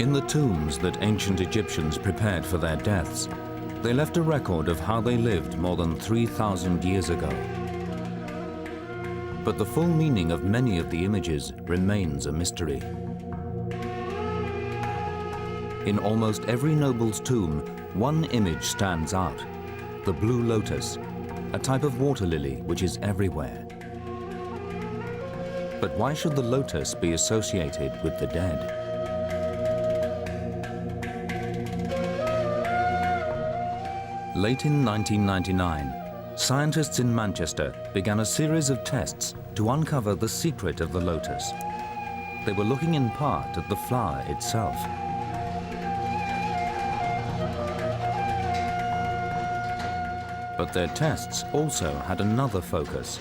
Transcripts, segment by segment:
In the tombs that ancient Egyptians prepared for their deaths, they left a record of how they lived more than 3,000 years ago. But the full meaning of many of the images remains a mystery. In almost every noble's tomb, one image stands out: the blue lotus, a type of water lily which is everywhere. But why should the lotus be associated with the dead? Late in 1999, scientists in Manchester began a series of tests to uncover the secret of the lotus. They were looking in part at the flower itself. But their tests also had another focus: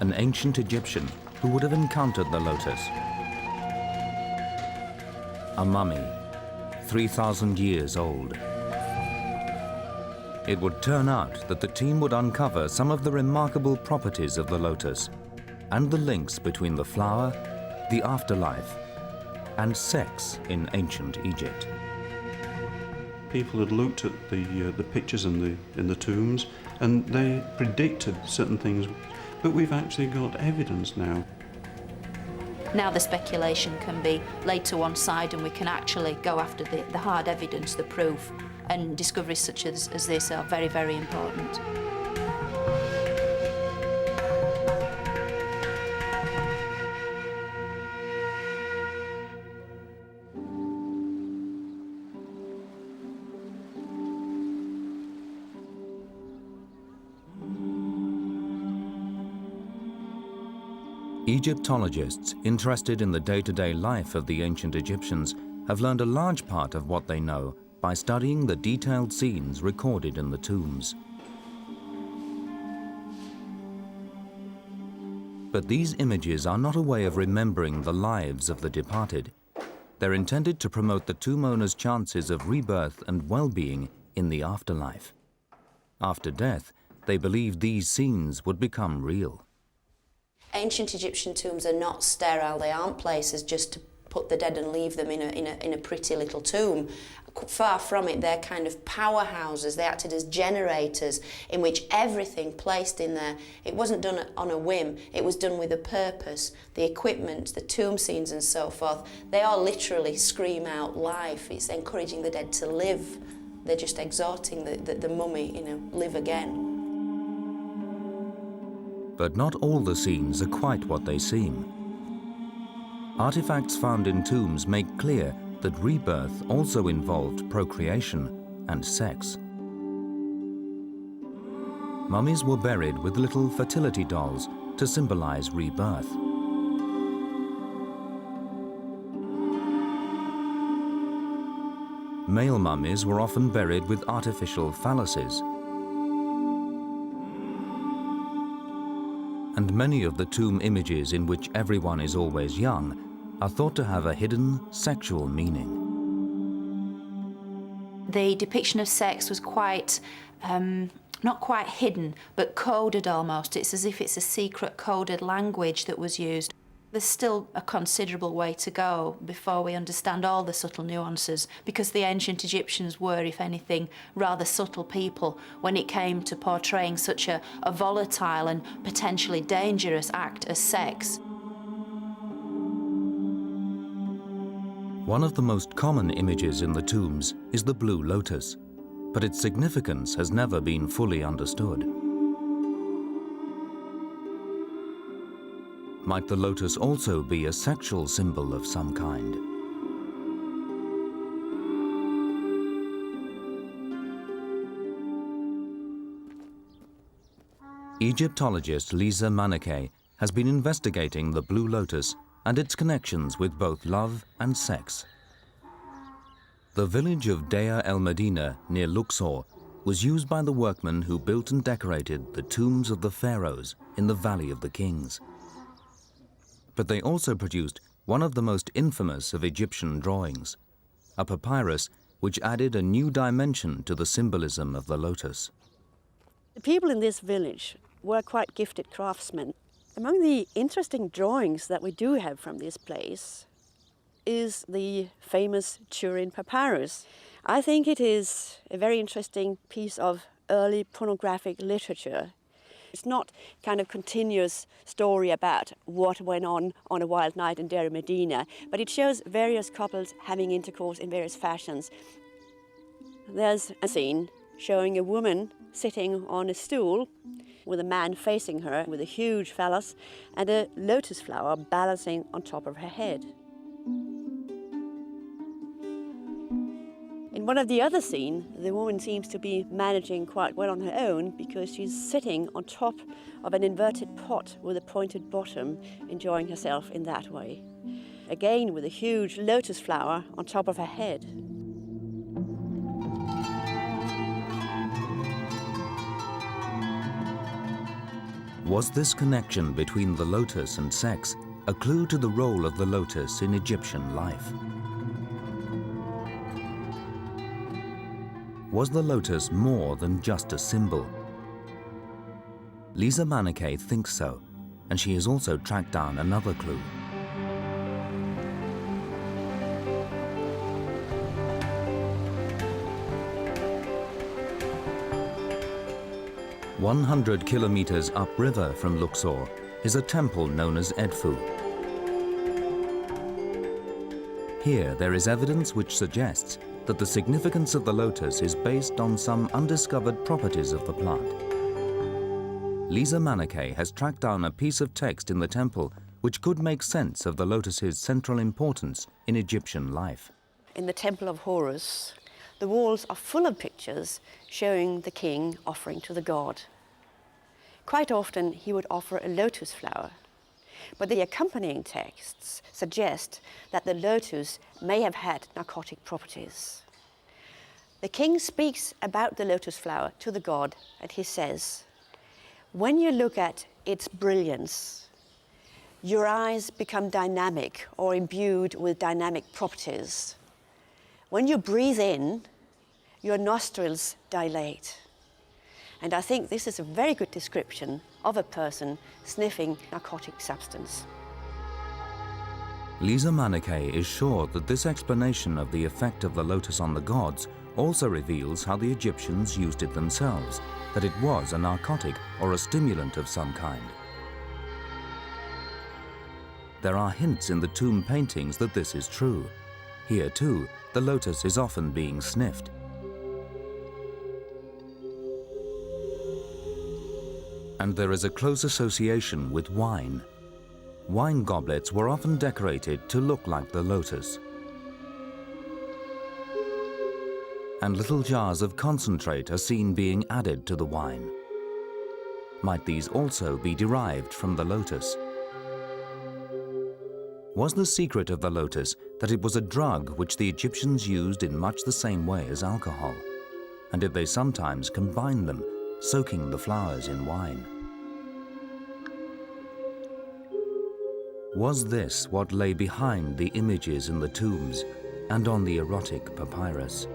an ancient Egyptian who would have encountered the lotus. A mummy, 3,000 years old. It would turn out that the team would uncover some of the remarkable properties of the lotus and the links between the flower, the afterlife, and sex in ancient Egypt. People had looked at the pictures in the tombs, and they predicted certain things, but we've actually got evidence now. Now the speculation can be laid to one side and we can actually go after the hard evidence, the proof, and discoveries such as this are very, very important. Egyptologists interested in the day-to-day life of the ancient Egyptians have learned a large part of what they know by studying the detailed scenes recorded in the tombs. But these images are not a way of remembering the lives of the departed. They're intended to promote the tomb owner's chances of rebirth and well-being in the afterlife. After death, they believed these scenes would become real. Ancient Egyptian tombs are not sterile. They aren't places just to put the dead and leave them in a pretty little tomb. Far from it, they're kind of powerhouses. They acted as generators in which everything placed in there, it wasn't done on a whim, it was done with a purpose. The equipment, the tomb scenes and so forth, they all literally scream out life. It's encouraging the dead to live. They're just exhorting the mummy, live again. But not all the scenes are quite what they seem. Artifacts found in tombs make clear that rebirth also involved procreation and sex. Mummies were buried with little fertility dolls to symbolize rebirth. Male mummies were often buried with artificial phalluses. And many of the tomb images in which everyone is always young are thought to have a hidden sexual meaning. The depiction of sex was quite, not quite hidden, but coded almost. It's as if it's a secret coded language that was used. There's still a considerable way to go before we understand all the subtle nuances, because the ancient Egyptians were, if anything, rather subtle people when it came to portraying such a volatile and potentially dangerous act as sex. One of the most common images in the tombs is the blue lotus, but its significance has never been fully understood. Might the lotus also be a sexual symbol of some kind? Egyptologist Lisa Maneke has been investigating the blue lotus and its connections with both love and sex. The village of Deir el Medina near Luxor was used by the workmen who built and decorated the tombs of the pharaohs in the Valley of the Kings. But they also produced one of the most infamous of Egyptian drawings, a papyrus which added a new dimension to the symbolism of the lotus. The people in this village were quite gifted craftsmen. Among the interesting drawings that we do have from this place is the famous Turin Papyrus. I think it is a very interesting piece of early pornographic literature. It's not kind of continuous story about what went on a wild night in Deir Medina, but it shows various couples having intercourse in various fashions. There's a scene showing a woman sitting on a stool with a man facing her with a huge phallus and a lotus flower balancing on top of her head. In one of the other scenes, the woman seems to be managing quite well on her own because she's sitting on top of an inverted pot with a pointed bottom, enjoying herself in that way. Again, with a huge lotus flower on top of her head. Was this connection between the lotus and sex a clue to the role of the lotus in Egyptian life? Was the lotus more than just a symbol? Lisa Manakay thinks so, and she has also tracked down another clue. "100 kilometers upriver from Luxor is a temple known as Edfu. Here there is evidence which suggests that the significance of the lotus is based on some undiscovered properties of the plant. Lisa Manakay has tracked down a piece of text in the temple which could make sense of the lotus's central importance in Egyptian life. In the Temple of Horus, the walls are full of pictures showing the king offering to the god. Quite often he would offer a lotus flower, but the accompanying texts suggest that the lotus may have had narcotic properties. The king speaks about the lotus flower to the god, and he says, "When you look at its brilliance, your eyes become dynamic or imbued with dynamic properties. When you breathe in, your nostrils dilate." And I think this is a very good description of a person sniffing narcotic substance. Lisa Manakay is sure that this explanation of the effect of the lotus on the gods also reveals how the Egyptians used it themselves, that it was a narcotic or a stimulant of some kind. There are hints in the tomb paintings that this is true. Here too, the lotus is often being sniffed. And there is a close association with wine. Wine goblets were often decorated to look like the lotus. And little jars of concentrate are seen being added to the wine. Might these also be derived from the lotus? Was the secret of the lotus that it was a drug which the Egyptians used in much the same way as alcohol? And did they sometimes combine them, soaking the flowers in wine? Was this what lay behind the images in the tombs and on the erotic papyrus?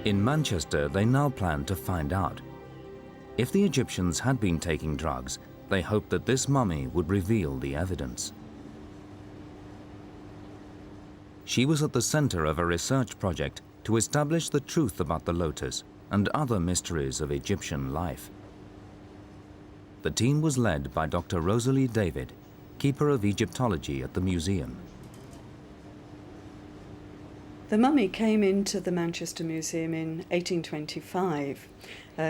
In Manchester, they now plan to find out. If the Egyptians had been taking drugs, they hoped that this mummy would reveal the evidence. She was at the center of a research project to establish the truth about the lotus and other mysteries of Egyptian life. The team was led by Dr. Rosalie David, keeper of Egyptology at the museum. The mummy came into the Manchester Museum in 1825.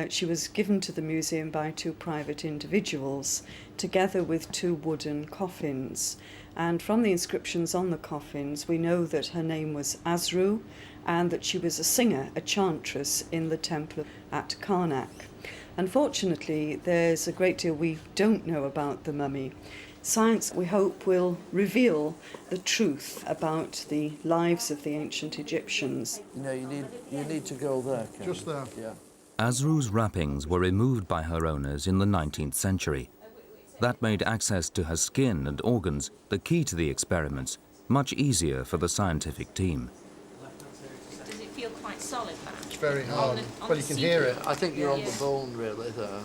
She was given to the museum by two private individuals, together with two wooden coffins. And from the inscriptions on the coffins, we know that her name was Asru and that she was a singer, a chantress in the temple at Karnak. Unfortunately, there's a great deal we don't know about the mummy. Science, we hope, will reveal the truth about the lives of the ancient Egyptians. You know, you need to go there, Ken. Just there. Yeah. Asru's wrappings were removed by her owners in the 19th century. That made access to her skin and organs, the key to the experiments, much easier for the scientific team. Does it feel quite solid? It's very hard. Well, you can hear it. I think you're on the bone, really, there.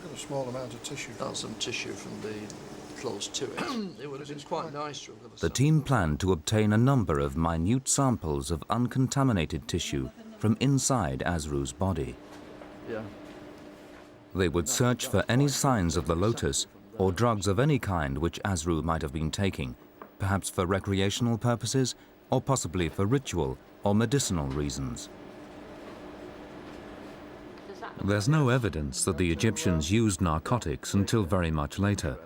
Got a small amount of tissue. That's some tissue from the close to it. It would have been quite nice to have got The team planned to obtain a number of minute samples of uncontaminated tissue from inside Asru's body. Yeah. They would search for any signs of the Lotus or drugs of any kind which Asru might have been taking, perhaps for recreational purposes or possibly for ritual or medicinal reasons. There's no evidence that the Egyptians used narcotics until very much later,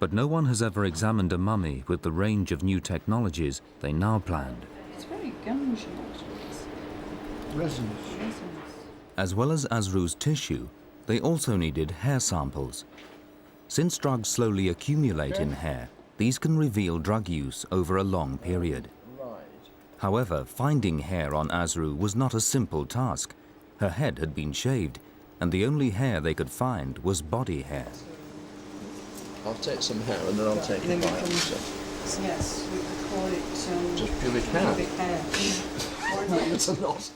but no one has ever examined a mummy with the range of new technologies they now planned. It's very gungy, Resins. As well as Asru's tissue, they also needed hair samples. Since drugs slowly accumulate in hair, these can reveal drug use over a long period. However, finding hair on Asru was not a simple task. Her head had been shaved, and the only hair they could find was body hair. I'll take some hair and then I'll take a bite. Yes, we could call it... Just pubic hair. Pubic hair. It's a lot.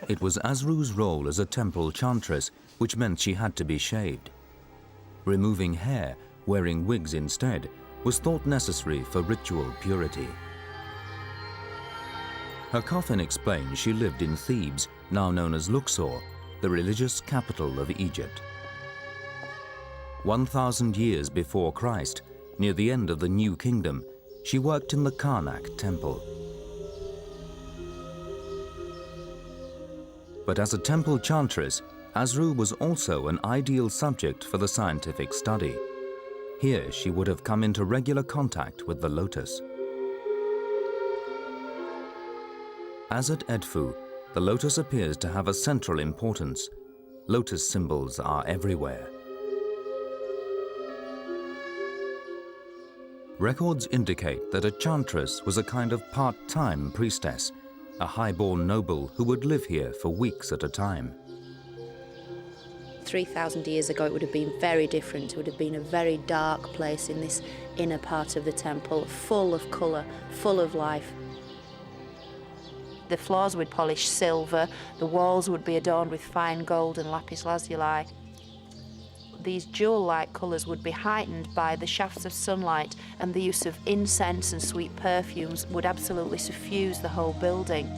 It was Asru's role as a temple chantress, which meant she had to be shaved. Removing hair, wearing wigs instead, was thought necessary for ritual purity. Her coffin explains she lived in Thebes, now known as Luxor, the religious capital of Egypt. 1,000 years before Christ, near the end of the New Kingdom, she worked in the Karnak temple. But as a temple chantress, Asru was also an ideal subject for the scientific study. Here she would have come into regular contact with the Lotus. As at Edfu, the Lotus appears to have a central importance. Lotus symbols are everywhere. Records indicate that a chantress was a kind of part-time priestess, a high-born noble who would live here for weeks at a time. 3,000 years ago, it would have been very different. It would have been a very dark place in this inner part of the temple, full of colour, full of life. The floors would polish silver, the walls would be adorned with fine gold and lapis lazuli. These jewel-like colours would be heightened by the shafts of sunlight, and the use of incense and sweet perfumes would absolutely suffuse the whole building.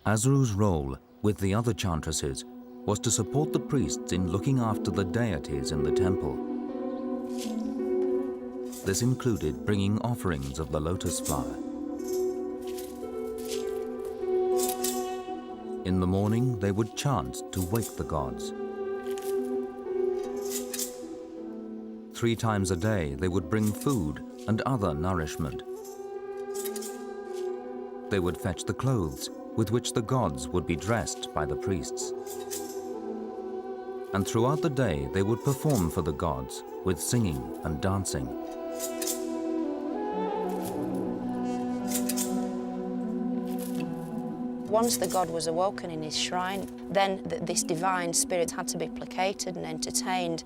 Asru's role, with the other chantresses, was to support the priests in looking after the deities in the temple. This included bringing offerings of the lotus flower. In the morning, they would chant to wake the gods. 3 times a day, they would bring food and other nourishment. They would fetch the clothes with which the gods would be dressed by the priests. And throughout the day, they would perform for the gods with singing and dancing. Once the god was awoken in his shrine, then this divine spirit had to be placated and entertained.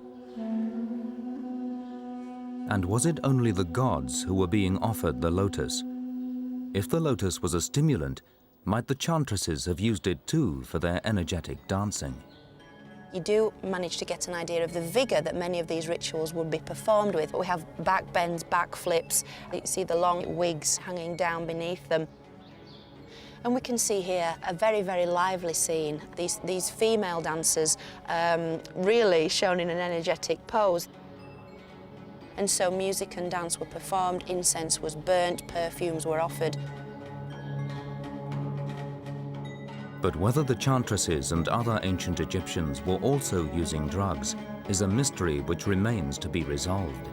And was it only the gods who were being offered the lotus? If the lotus was a stimulant, might the chantresses have used it too for their energetic dancing? You do manage to get an idea of the vigour that many of these rituals would be performed with. We have back bends, back flips. You see the long wigs hanging down beneath them. And we can see here a very, very lively scene. These female dancers really shown in an energetic pose. And so music and dance were performed, incense was burnt, perfumes were offered. But whether the chantresses and other ancient Egyptians were also using drugs is a mystery which remains to be resolved.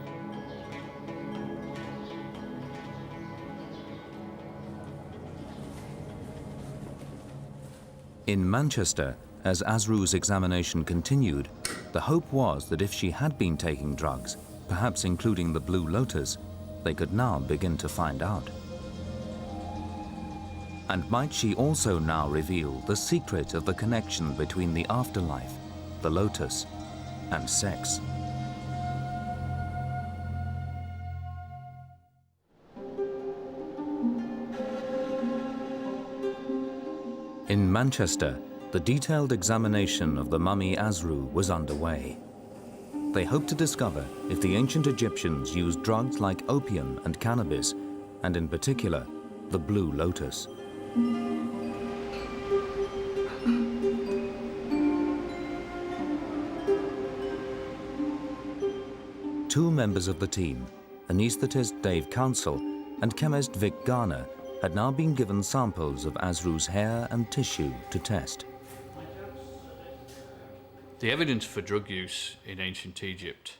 In Manchester, as Asru's examination continued, the hope was that if she had been taking drugs, perhaps including the Blue Lotus, they could now begin to find out. And might she also now reveal the secret of the connection between the afterlife, the Lotus, and sex? In Manchester, the detailed examination of the mummy Asru was underway. They hoped to discover if the ancient Egyptians used drugs like opium and cannabis, and in particular, the blue lotus. Two members of the team, anaesthetist Dave Council and chemist Vic Garner, had now been given samples of Asru's hair and tissue to test. The evidence for drug use in ancient Egypt,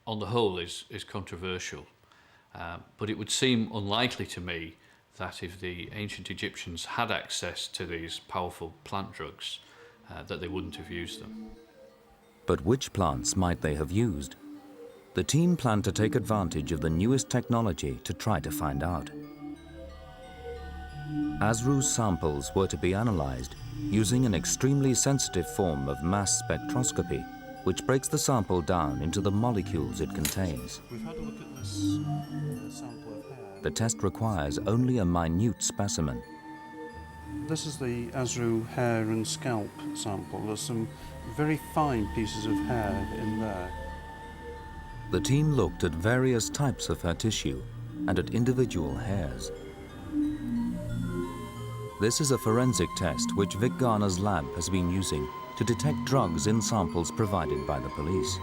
on the whole, is controversial. But it would seem unlikely to me that if the ancient Egyptians had access to these powerful plant drugs, that they wouldn't have used them. But which plants might they have used? The team planned to take advantage of the newest technology to try to find out. Asru's samples were to be analyzed using an extremely sensitive form of mass spectroscopy, which breaks the sample down into the molecules it contains. We've had a look at this sample of hair. The test requires only a minute specimen. This is the Asru hair and scalp sample. There's some very fine pieces of hair in there. The team looked at various types of her tissue and at individual hairs. This is a forensic test which Vic Garner's lab has been using to detect drugs in samples provided by the police.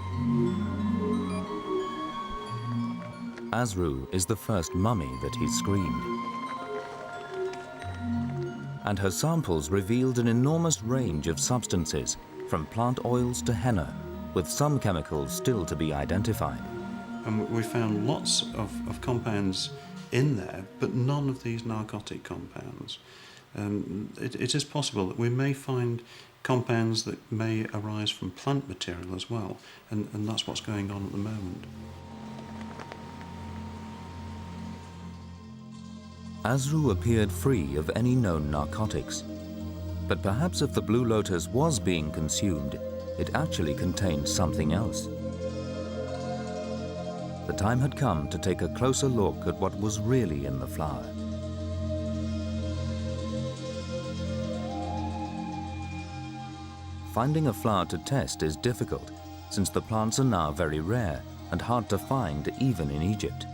Asru is the first mummy that he screened. And her samples revealed an enormous range of substances, from plant oils to henna, with some chemicals still to be identified. And we found lots of compounds in there, but none of these narcotic compounds. It is possible that we may find compounds that may arise from plant material as well, and that's what's going on at the moment. Asru appeared free of any known narcotics, but perhaps if the blue lotus was being consumed, it actually contained something else. The time had come to take a closer look at what was really in the flower. Finding a flower to test is difficult, since the plants are now very rare and hard to find even in Egypt.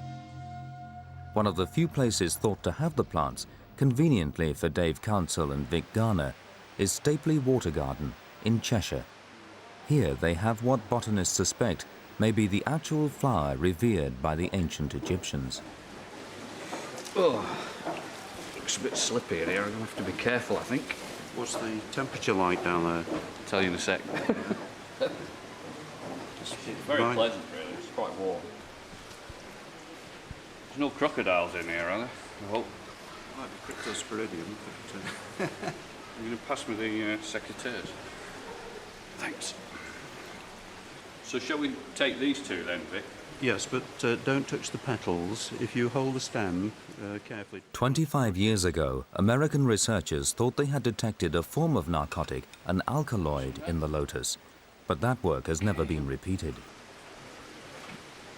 One of the few places thought to have the plants, conveniently for Dave Council and Vic Garner, is Stapley Water Garden in Cheshire. Here they have what botanists suspect may be the actual flower revered by the ancient Egyptians. Oh, looks a bit slippy in here. I'm going to have to be careful, I think. What's the temperature like down there? I'll tell you in a sec. It's very pleasant, really. It's quite warm. There's no crocodiles in here, are there? I hope. Might be cryptosporidium, but I'm going to pass me the secateurs. Thanks. So shall we take these two then, Vic? yes, but don't touch the petals. If you hold the stem carefully. 25 years ago, American researchers thought they had detected a form of narcotic, an alkaloid, in the lotus, but that work has never been repeated.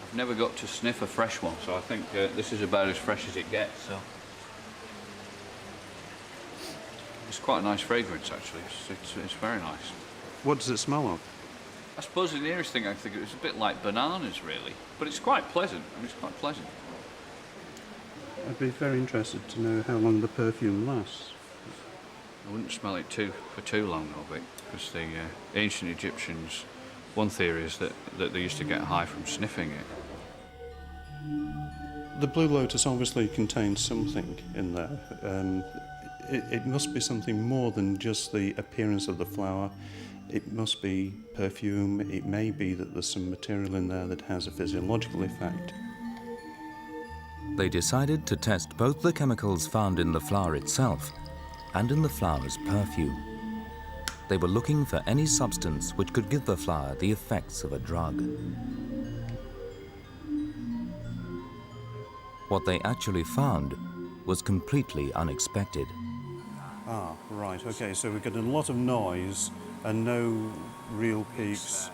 I've never got to sniff a fresh one, so I think this is about as fresh as it gets. So it's quite a nice fragrance, actually. It's very nice. What does it smell of? I suppose the nearest thing I think it's a bit like bananas, really, but it's quite pleasant. I mean, it's quite pleasant. I'd be very interested to know how long the perfume lasts. I wouldn't smell it for too long, though, Vic, because the ancient Egyptians, one theory is that they used to get high from sniffing it. The blue lotus obviously contains something in there. It must be something more than just the appearance of the flower. It must be perfume. It may be that there's some material in there that has a physiological effect. They decided to test both the chemicals found in the flower itself and in the flower's perfume. They were looking for any substance which could give the flower the effects of a drug. What they actually found was completely unexpected. Ah, right, okay, so we're getting a lot of noise and no real peaks.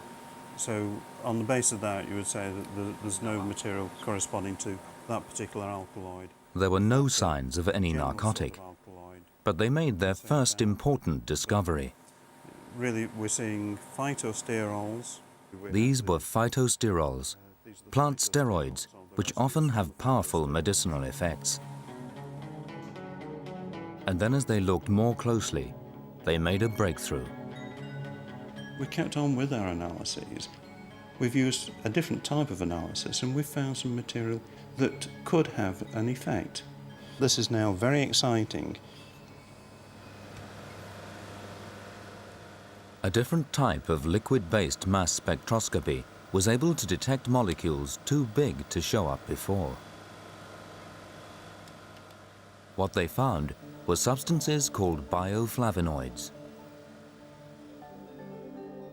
So on the basis of that, you would say that there's no material corresponding to that particular alkaloid. There were no signs of any narcotic, but they made their first important discovery. really we're seeing phytosterols. These were phytosterols, plant steroids, which often have powerful medicinal effects. And then as they looked more closely, they made a breakthrough. We kept on with our analyses. We've used a different type of analysis and we've found some material that could have an effect. This is now very exciting. A different type of liquid-based mass spectroscopy was able to detect molecules too big to show up before. What they found were substances called bioflavonoids.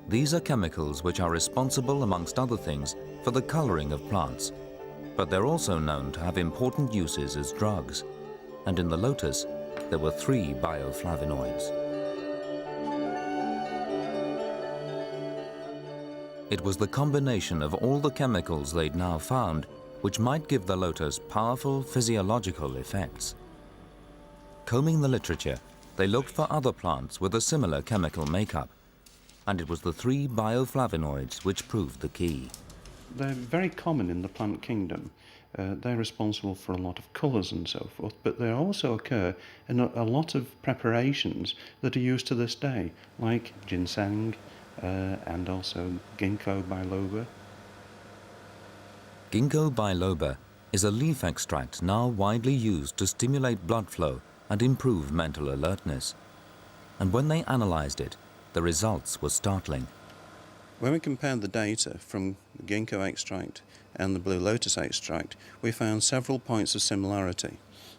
These are chemicals which are responsible, amongst other things, for the coloring of plants, but they're also known to have important uses as drugs. And in the lotus, there were 3 bioflavonoids. It was the combination of all the chemicals they'd now found which might give the lotus powerful physiological effects. Combing the literature, they looked for other plants with a similar chemical makeup, and it was the 3 bioflavonoids which proved the key. They're very common in the plant kingdom. They're responsible for a lot of colours and so forth, but they also occur in a lot of preparations that are used to this day, like ginseng and also ginkgo biloba. Ginkgo biloba is a leaf extract now widely used to stimulate blood flow and improve mental alertness. And when they analysed it, the results were startling. When we compared the data from the ginkgo extract and the blue lotus extract, we found several points of similarity.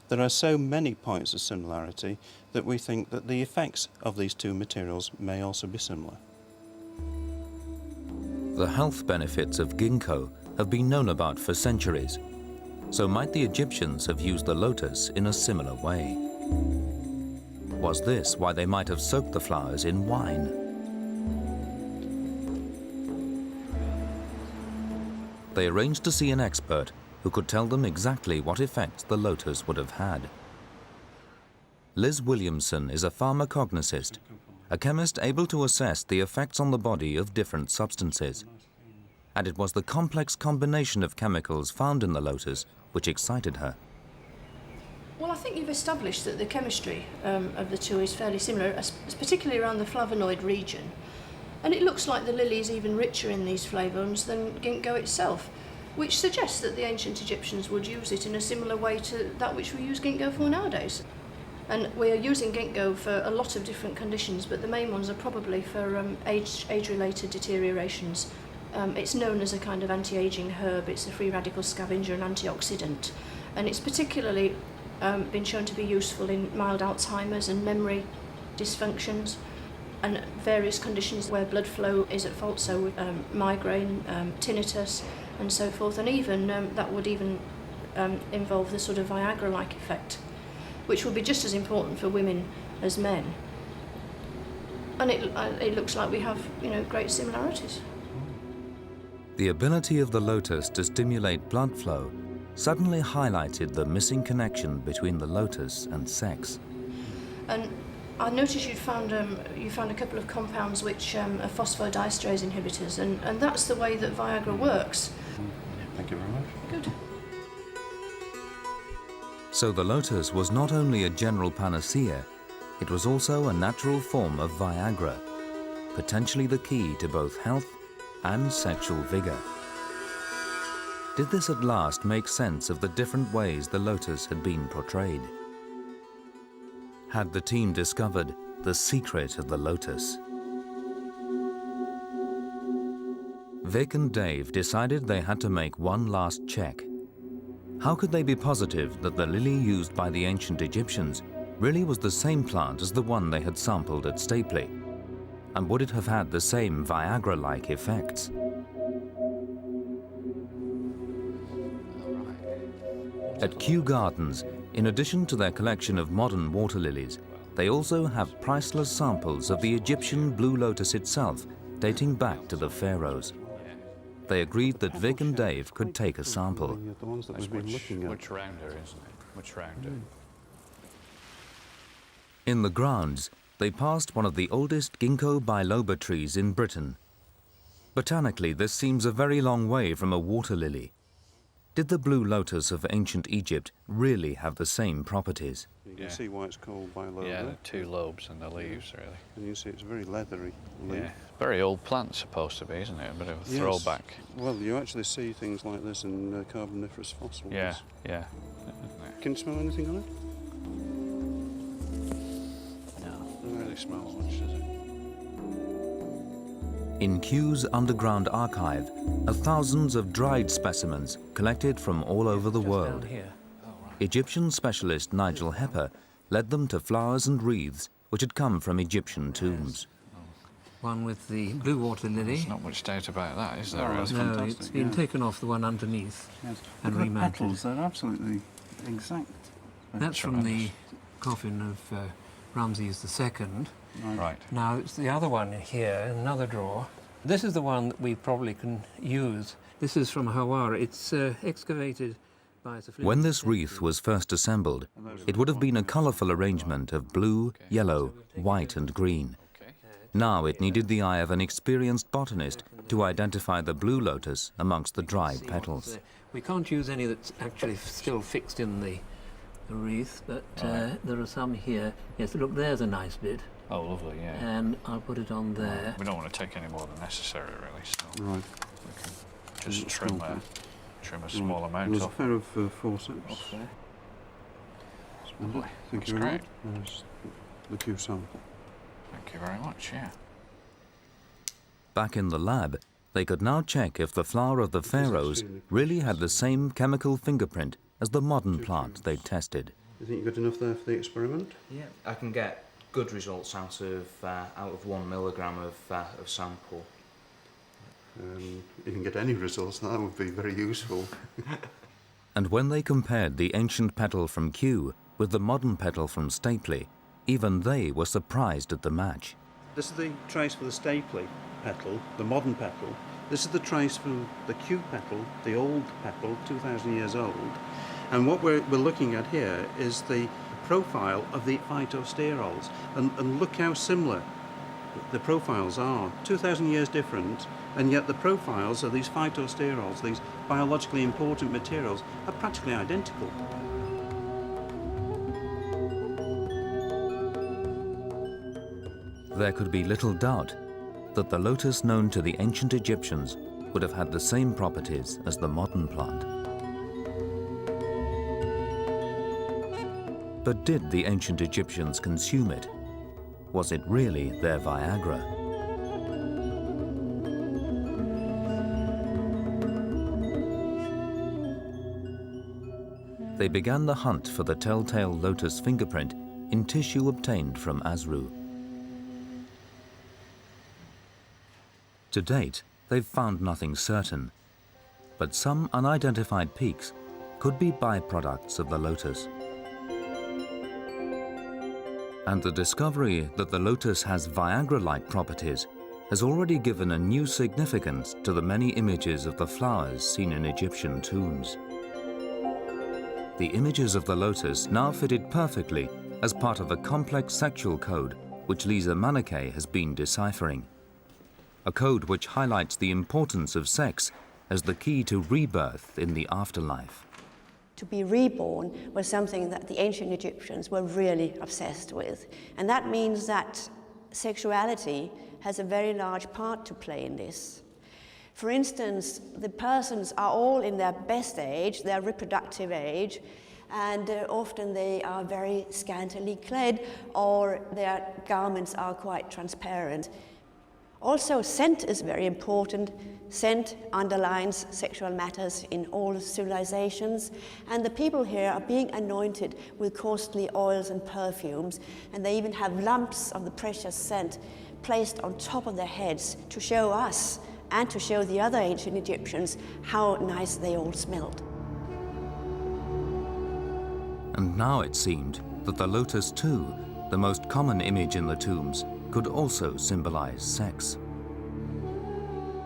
There are so many points of similarity that we think that the effects of these 2 materials may also be similar. The health benefits of ginkgo have been known about for centuries, so might the Egyptians have used the lotus in a similar way? Was this why they might have soaked the flowers in wine? They arranged to see an expert who could tell them exactly what effects the lotus would have had. Liz Williamson is a pharmacognosist, a chemist able to assess the effects on the body of different substances. And it was the complex combination of chemicals found in the lotus which excited her. Well, I think you've established that the chemistry of the 2 is fairly similar, particularly around the flavonoid region. And it looks like the lily is even richer in these flavones than ginkgo itself, which suggests that the ancient Egyptians would use it in a similar way to that which we use ginkgo for nowadays. And we are using ginkgo for a lot of different conditions, but the main ones are probably for age-related deteriorations. It's known as a kind of anti-aging herb. It's a free radical scavenger and antioxidant. And it's particularly been shown to be useful in mild Alzheimer's and memory dysfunctions and various conditions where blood flow is at fault, so with migraine, tinnitus and so forth, and even that would even involve the sort of Viagra-like effect, which would be just as important for women as men. And it looks like we have, great similarities. The ability of the lotus to stimulate blood flow suddenly highlighted the missing connection between the lotus and sex. And I noticed you found a couple of compounds which are phosphodiesterase inhibitors, and that's the way that Viagra works. Thank you very much. Good. So the lotus was not only a general panacea, it was also a natural form of Viagra, potentially the key to both health and sexual vigor. Did this at last make sense of the different ways the lotus had been portrayed? Had the team discovered the secret of the lotus? Vic and Dave decided they had to make one last check. How could they be positive that the lily used by the ancient Egyptians really was the same plant as the one they had sampled at Stapley? And would it have had the same Viagra-like effects? At Kew Gardens, in addition to their collection of modern water lilies, they also have priceless samples of the Egyptian blue lotus itself, dating back to the pharaohs. They agreed that Vic and Dave could take a sample. The ones that we've been looking at. Much rounder, isn't it? Much rounder. In the grounds, they passed one of the oldest ginkgo biloba trees in Britain. Botanically, this seems a very long way from a water lily. Did the blue lotus of ancient Egypt really have the same properties? You can see why it's called biloba. Yeah, the two lobes and the leaves, really. And you see it's a very leathery leaf. Yeah, very old plant supposed to be, isn't it? A bit of a throwback. Well, you actually see things like this in Carboniferous fossils. Yeah, yeah. Can you smell anything on it? No, it really smells much, does it? In Kew's underground archive are thousands of dried specimens collected from all over the world. Egyptian specialist Nigel Hepper led them to flowers and wreaths which had come from Egyptian tombs. One with the blue water lily. There's not much doubt about that, is there? Oh, that's No, fantastic, it's been taken off the one underneath and remounted. Petals, they're absolutely exact. That's from the coffin of Ramses II. Right. Now, it's the other one here in another drawer. This is the one that we probably can use. This is from Hawara. It's excavated by... When this wreath was first assembled, it would have been a colourful arrangement of blue, yellow, white and green. Now it needed the eye of an experienced botanist to identify the blue lotus amongst the dried petals. We can't use any that's actually still fixed in the wreath, but there are some here. Yes, look, there's a nice bit. Oh, lovely, yeah. And I'll put it on there. We don't want to take any more than necessary, really, so Right. we can just trim a small amount There's off. a pair of forceps. Off there. Lovely. Thank That's you very great. much. There's the Kew sample. Thank you very much, yeah. Back in the lab, they could now check if the flower of the pharaohs really had the same chemical fingerprint as the modern plant they'd tested. You think you're good enough there for the experiment? Yeah, I can get good results out of 1 milligram of sample. You can get any results, that would be very useful. And when they compared the ancient petal from Kew with the modern petal from Stapley, even they were surprised at the match. This is the trace for the Stapley petal, the modern petal. This is the trace for the Kew petal, the old petal, 2,000 years old. And what we're looking at here is the profile of the phytosterols. And look how similar the profiles are. 2,000 years different, and yet the profiles of these phytosterols, these biologically important materials, are practically identical. There could be little doubt that the lotus known to the ancient Egyptians would have had the same properties as the modern plant. But did the ancient Egyptians consume it? Was it really their Viagra? They began the hunt for the telltale lotus fingerprint in tissue obtained from Asru. To date, they've found nothing certain, but some unidentified peaks could be byproducts of the lotus. And the discovery that the lotus has Viagra-like properties has already given a new significance to the many images of the flowers seen in Egyptian tombs. The images of the lotus now fitted perfectly as part of a complex sexual code which Lisa Manakeh has been deciphering. A code which highlights the importance of sex as the key to rebirth in the afterlife. To be reborn was something that the ancient Egyptians were really obsessed with. And that means that sexuality has a very large part to play in this. For instance, the persons are all in their best age, their reproductive age, and often they are very scantily clad, or their garments are quite transparent. Also, scent is very important. Scent underlines sexual matters in all civilizations, and the people here are being anointed with costly oils and perfumes, and they even have lumps of the precious scent placed on top of their heads to show us and to show the other ancient Egyptians how nice they all smelled. And now it seemed that the lotus too, the most common image in the tombs, could also symbolize sex.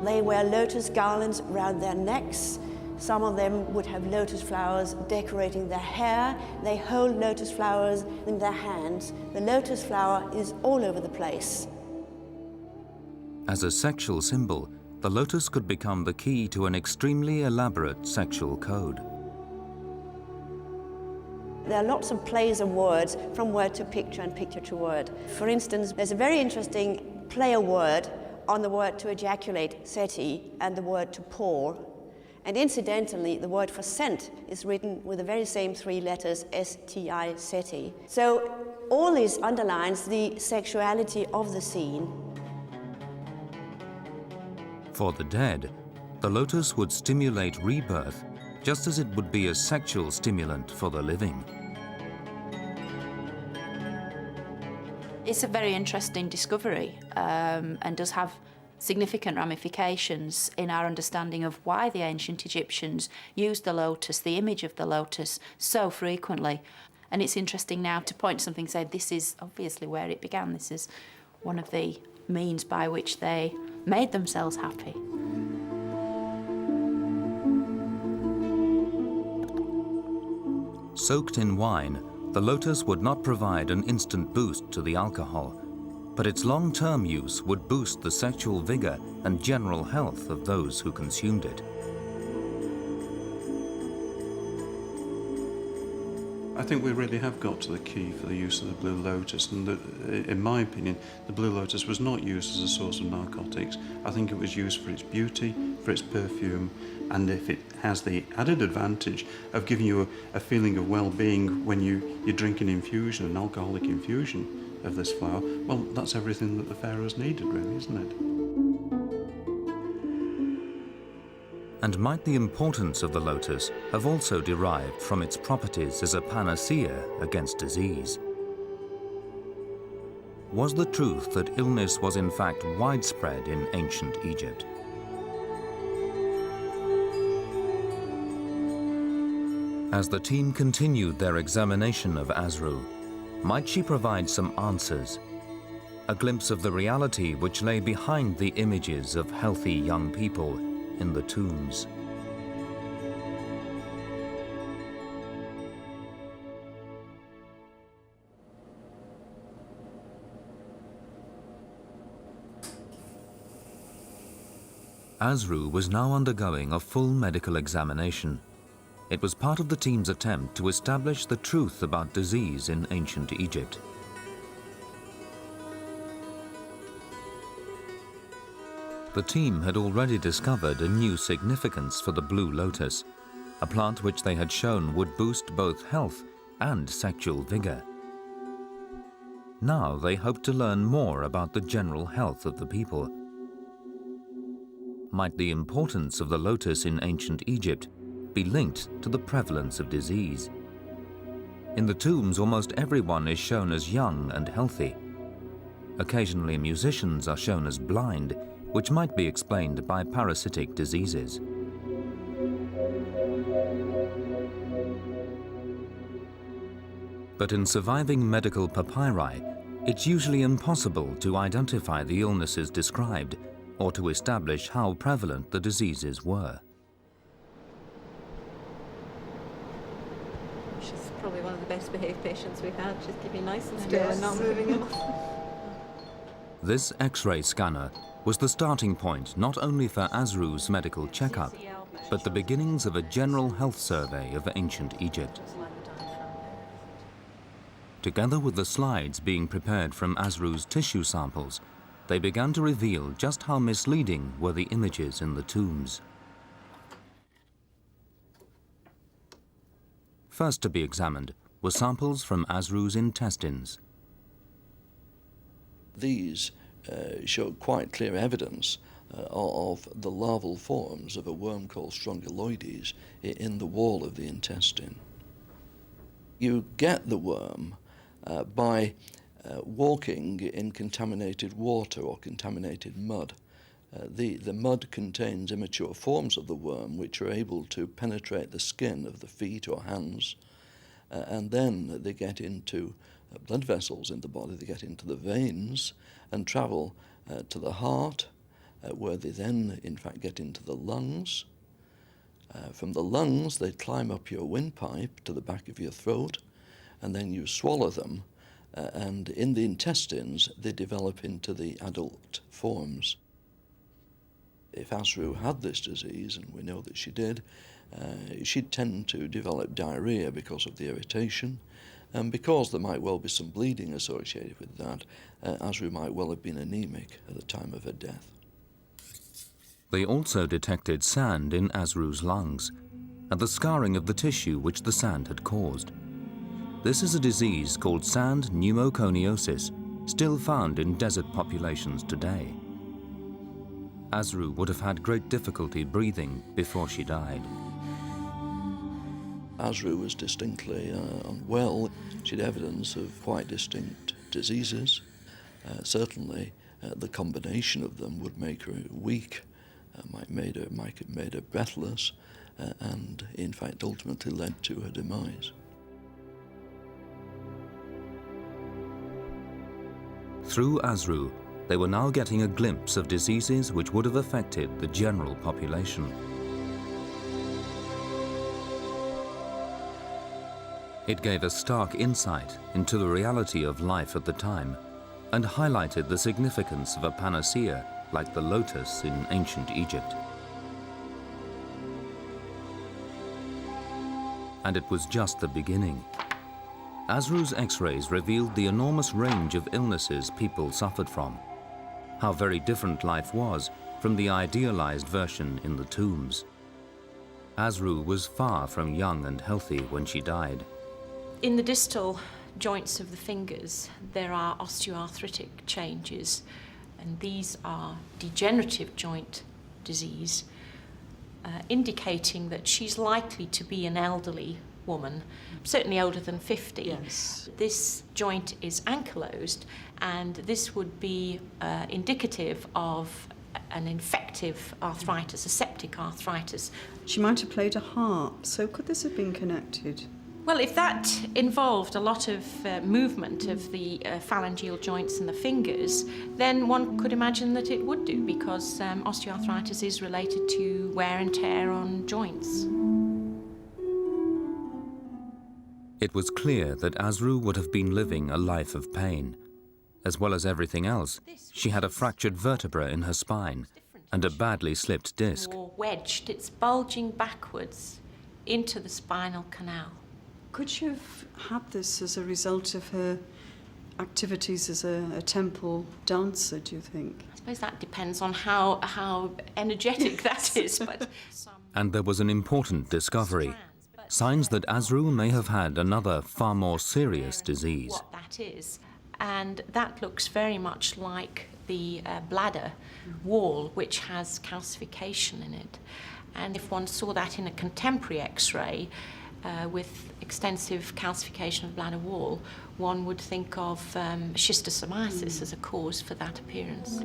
They wear lotus garlands around their necks, Some of them would have lotus flowers decorating their hair. They hold lotus flowers in their hands. The lotus flower is all over the place. As a sexual symbol, the lotus could become the key to an extremely elaborate sexual code. There are lots of plays of words from word to picture and picture to word. For instance, there's a very interesting play of word on the word to ejaculate, seti, and the word to pour. And incidentally, the word for scent is written with the very same three letters, S-T-I, seti. So all this underlines the sexuality of the scene. For the dead, the lotus would stimulate rebirth just as it would be a sexual stimulant for the living. It's a very interesting discovery and does have significant ramifications in our understanding of why the ancient Egyptians used the lotus, the image of the lotus, so frequently. And it's interesting now to point to something and say this is obviously where it began. This is one of the means by which they made themselves happy. Soaked in wine, the lotus would not provide an instant boost to the alcohol, but its long-term use would boost the sexual vigor and general health of those who consumed it. I think we really have got to the key for the use of the blue lotus, and in my opinion, the blue lotus was not used as a source of narcotics. I think it was used for its beauty, for its perfume, and if it has the added advantage of giving you a feeling of well-being when you drink an infusion, an alcoholic infusion of this flower, well, that's everything that the pharaohs needed, really, isn't it? And might the importance of the lotus have also derived from its properties as a panacea against disease? Was the truth that illness was in fact widespread in ancient Egypt? As the team continued their examination of Asru, might she provide some answers? A glimpse of the reality which lay behind the images of healthy young people in the tombs. Asru was now undergoing a full medical examination. It was part of the team's attempt to establish the truth about disease in ancient Egypt. The team had already discovered a new significance for the blue lotus, a plant which they had shown would boost both health and sexual vigor. Now they hoped to learn more about the general health of the people. Might the importance of the lotus in ancient Egypt be linked to the prevalence of disease? In the tombs, almost everyone is shown as young and healthy. Occasionally, musicians are shown as blind, which might be explained by parasitic diseases. But in surviving medical papyri, it's usually impossible to identify the illnesses described or to establish how prevalent the diseases were. She's probably one of the best behaved patients we've had. She's keeping nice and still and not moving off. This X-ray scanner was the starting point not only for Asru's medical checkup, but the beginnings of a general health survey of ancient Egypt. Together with the slides being prepared from Asru's tissue samples, they began to reveal just how misleading were the images in the tombs. First to be examined were samples from Asru's intestines. These show quite clear evidence of the larval forms of a worm called Strongyloides in the wall of the intestine. You get the worm by walking in contaminated water or contaminated mud. The mud contains immature forms of the worm which are able to penetrate the skin of the feet or hands, and then they get into blood vessels in the body, they get into the veins and travel to the heart, where they then in fact get into the lungs, From the lungs, they climb up your windpipe to the back of your throat, and then you swallow them, and in the intestines, they develop into the adult forms. If Asru had this disease, and we know that she did, she'd tend to develop diarrhea because of the irritation, and because there might well be some bleeding associated with that, Asru might well have been anemic at the time of her death. They also detected sand in Asru's lungs and the scarring of the tissue which the sand had caused. This is a disease called sand pneumoconiosis, still found in desert populations today. Asru would have had great difficulty breathing before she died. Asru was distinctly unwell. She had evidence of quite distinct diseases. Certainly, the combination of them would make her weak, might have made her breathless, and in fact ultimately led to her demise. Through Asru, they were now getting a glimpse of diseases which would have affected the general population. It gave a stark insight into the reality of life at the time and highlighted the significance of a panacea like the lotus in ancient Egypt. And it was just the beginning. Asru's X-rays revealed the enormous range of illnesses people suffered from, how very different life was from the idealized version in the tombs. Asru was far from young and healthy when she died. In the distal joints of the fingers, there are osteoarthritic changes, and these are degenerative joint disease, indicating that she's likely to be an elderly woman, certainly older than 50. Yes. This joint is ankylosed, and this would be indicative of an infective arthritis, a septic arthritis. She might have played a harp, so could this have been connected? Well, if that involved a lot of movement of the phalangeal joints and the fingers, then one could imagine that it would do, because osteoarthritis is related to wear and tear on joints. It was clear that Asru would have been living a life of pain. As well as everything else, she had a fractured vertebra in her spine and a badly slipped disc. Or wedged, it's bulging backwards into the spinal canal. Could she have had this as a result of her activities as a temple dancer, do you think? I suppose that depends on how energetic that is. But And there was an important discovery. Signs that Asru may have had another, far more serious disease. What that is. And that looks very much like the bladder wall, which has calcification in it. And if one saw that in a contemporary X-ray, with extensive calcification of the bladder wall, one would think of schistosomiasis as a cause for that appearance.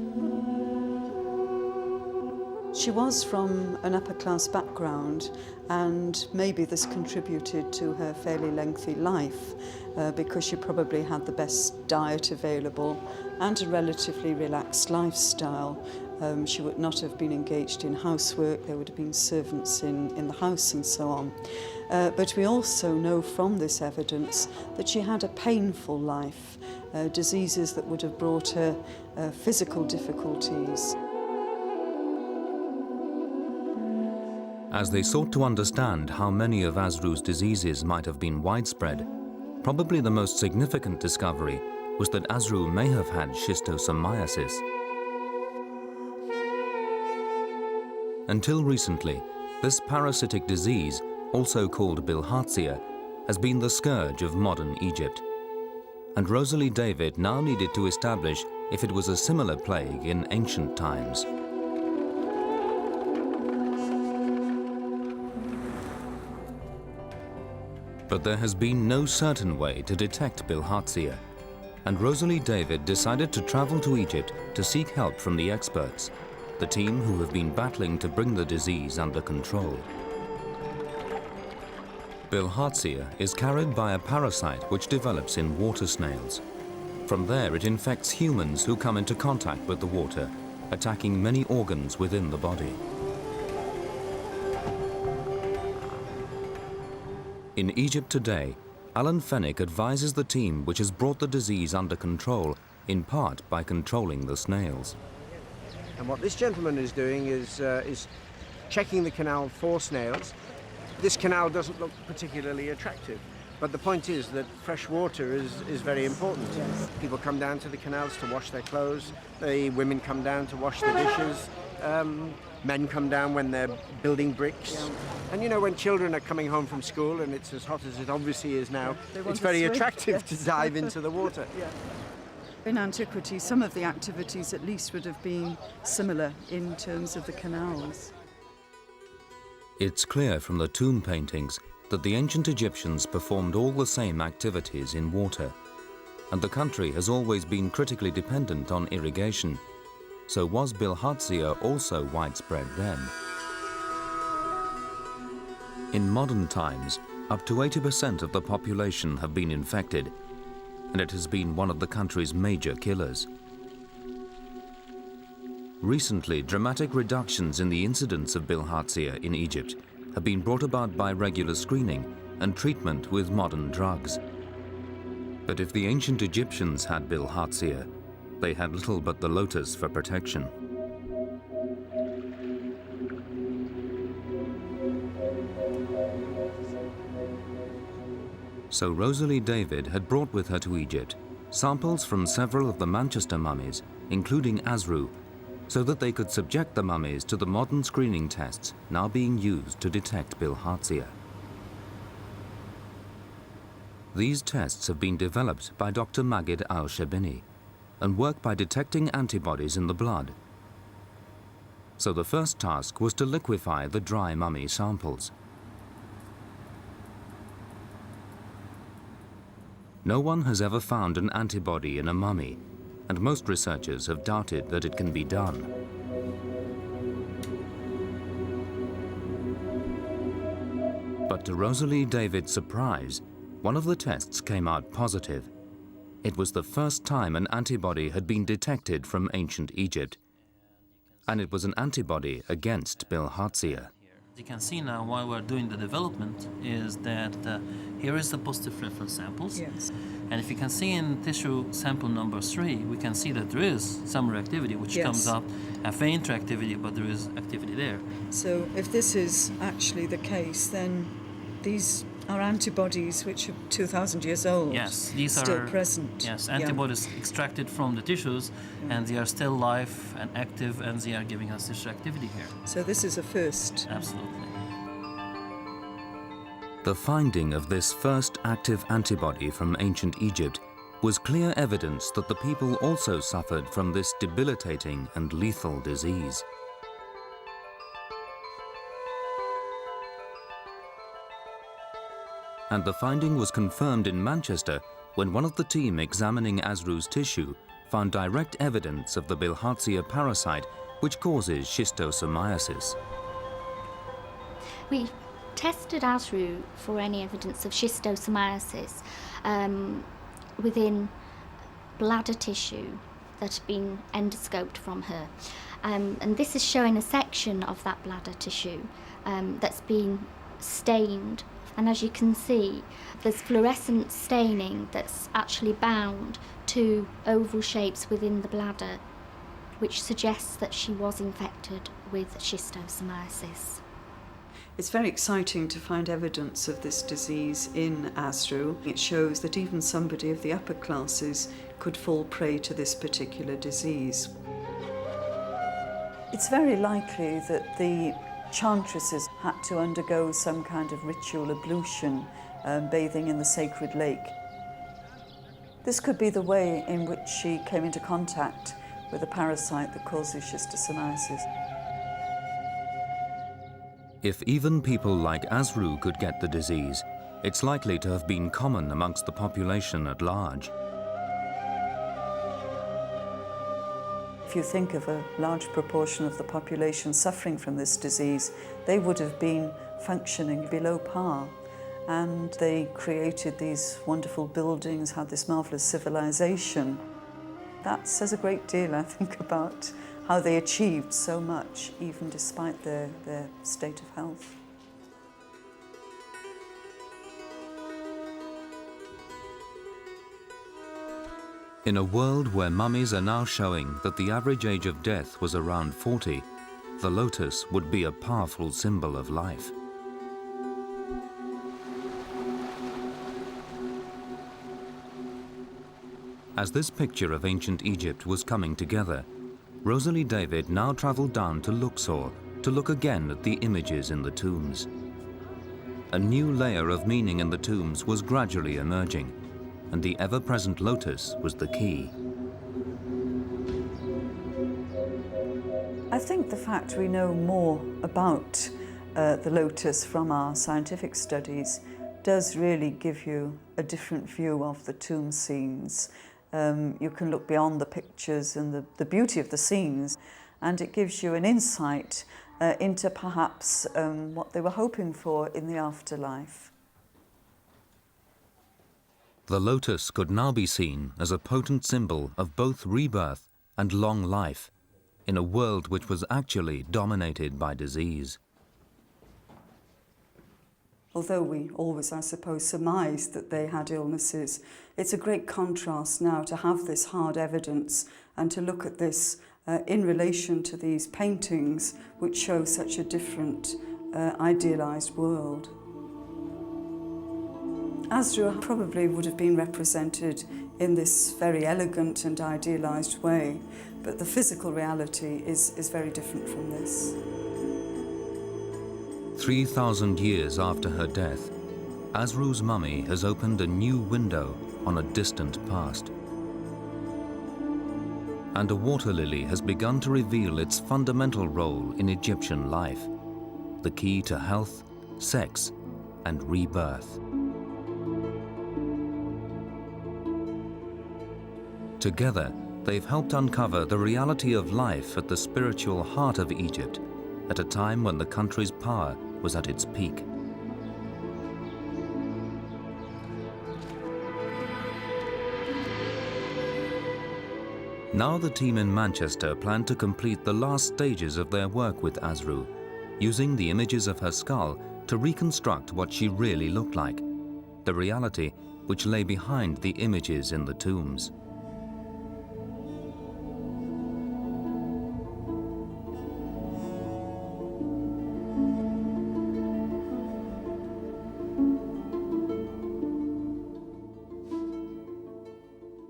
She was from an upper-class background, and maybe this contributed to her fairly lengthy life because she probably had the best diet available and a relatively relaxed lifestyle. She would not have been engaged in housework, there would have been servants in the house and so on. But we also know from this evidence that she had a painful life, diseases that would have brought her physical difficulties. As they sought to understand how many of Asru's diseases might have been widespread, probably the most significant discovery was that Asru may have had schistosomiasis. Until recently, this parasitic disease, also called bilharzia, has been the scourge of modern Egypt. And Rosalie David now needed to establish if it was a similar plague in ancient times. But there has been no certain way to detect bilharzia, and Rosalie David decided to travel to Egypt to seek help from the experts, the team who have been battling to bring the disease under control. Bilharzia is carried by a parasite which develops in water snails. From there it infects humans who come into contact with the water, attacking many organs within the body. In Egypt today, Alan Fennick advises the team which has brought the disease under control, in part by controlling the snails. And what this gentleman is doing is checking the canal for snails. This canal doesn't look particularly attractive, but the point is that fresh water is very important. Yes. People come down to the canals to wash their clothes, the women come down to wash the dishes, men come down when they're building bricks. Yeah. And you know, when children are coming home from school and it's as hot as it obviously is now, it's very attractive to dive into the water. Yeah. In antiquity, some of the activities at least would have been similar in terms of the canals. It's clear from the tomb paintings that the ancient Egyptians performed all the same activities in water, and the country has always been critically dependent on irrigation. So was bilharzia also widespread then? In modern times, up to 80% of the population have been infected, and it has been one of the country's major killers. Recently, dramatic reductions in the incidence of bilharzia in Egypt have been brought about by regular screening and treatment with modern drugs. But if the ancient Egyptians had bilharzia, they had little but the lotus for protection. So Rosalie David had brought with her to Egypt samples from several of the Manchester mummies, including Asru, so that they could subject the mummies to the modern screening tests now being used to detect bilharzia. These tests have been developed by Dr. Magid al-Shabini and work by detecting antibodies in the blood. So the first task was to liquefy the dry mummy samples. No one has ever found an antibody in a mummy, and most researchers have doubted that it can be done. But to Rosalie David's surprise, one of the tests came out positive. It was the first time an antibody had been detected from ancient Egypt, and it was an antibody against bilharzia. You can see now while we're doing the development is that here is the positive reference samples. Yes. And if you can see in tissue sample number 3, we can see that there is some reactivity which comes up, a faint reactivity, but there is activity there. So if this is actually the case, then these are antibodies which are 2,000 years old. Yes, these still are present. Yes, antibodies extracted from the tissues, and they are still live and active, and they are giving us this activity here. So this is a first. Absolutely. The finding of this first active antibody from ancient Egypt was clear evidence that the people also suffered from this debilitating and lethal disease. And the finding was confirmed in Manchester when one of the team examining Asru's tissue found direct evidence of the bilharzia parasite which causes schistosomiasis. We tested Asru for any evidence of schistosomiasis within bladder tissue that had been endoscoped from her. And this is showing a section of that bladder tissue that's been stained. And as you can see, there's fluorescent staining that's actually bound to oval shapes within the bladder, which suggests that she was infected with schistosomiasis. It's very exciting to find evidence of this disease in Asru. It shows that even somebody of the upper classes could fall prey to this particular disease. It's very likely that the chantresses had to undergo some kind of ritual ablution, bathing in the sacred lake. This could be the way in which she came into contact with a parasite that causes schistosomiasis. If even people like Asru could get the disease, it's likely to have been common amongst the population at large. If you think of a large proportion of the population suffering from this disease, they would have been functioning below par. And they created these wonderful buildings, had this marvellous civilization. That says a great deal, I think, about how they achieved so much, even despite their state of health. In a world where mummies are now showing that the average age of death was around 40, the lotus would be a powerful symbol of life. As this picture of ancient Egypt was coming together, Rosalie David now travelled down to Luxor to look again at the images in the tombs. A new layer of meaning in the tombs was gradually emerging, and the ever-present lotus was the key. I think the fact we know more about the lotus from our scientific studies does really give you a different view of the tomb scenes. You can look beyond the pictures and the beauty of the scenes, and it gives you an insight into perhaps what they were hoping for in the afterlife. The lotus could now be seen as a potent symbol of both rebirth and long life in a world which was actually dominated by disease. Although we always, I suppose, surmised that they had illnesses, it's a great contrast now to have this hard evidence and to look at this in relation to these paintings which show such a different, idealised world. Asdru probably would have been represented in this very elegant and idealised way, but the physical reality is very different from this. 3,000 years after her death, Asru's mummy has opened a new window on a distant past. And a water lily has begun to reveal its fundamental role in Egyptian life, the key to health, sex, and rebirth. Together, they've helped uncover the reality of life at the spiritual heart of Egypt at a time when the country's power was at its peak. Now the team in Manchester plan to complete the last stages of their work with Asru, using the images of her skull to reconstruct what she really looked like, the reality which lay behind the images in the tombs.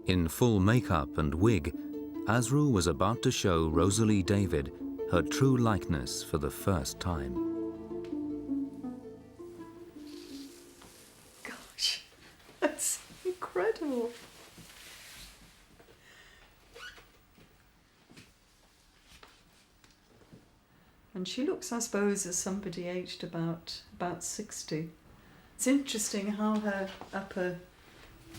In full makeup and wig, Asru was about to show Rosalie David her true likeness for the first time. Gosh, that's incredible. And she looks, I suppose, as somebody aged about 60. It's interesting how her upper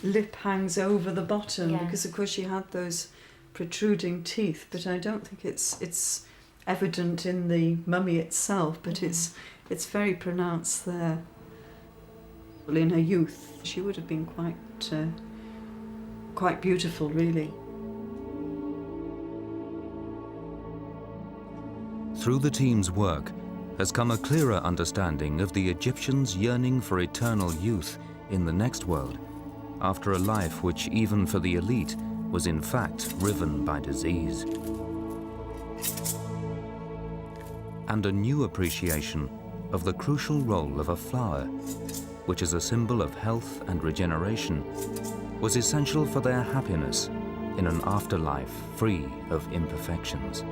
lip hangs over the bottom, because of course she had those protruding teeth, but I don't think it's evident in the mummy itself, but it's very pronounced there. Well, in her youth she would have been quite beautiful, really. Through the team's work has come a clearer understanding of the Egyptians' yearning for eternal youth in the next world, after a life which, even for the elite, was in fact riven by disease. And a new appreciation of the crucial role of a flower, which as a symbol of health and regeneration, was essential for their happiness in an afterlife free of imperfections.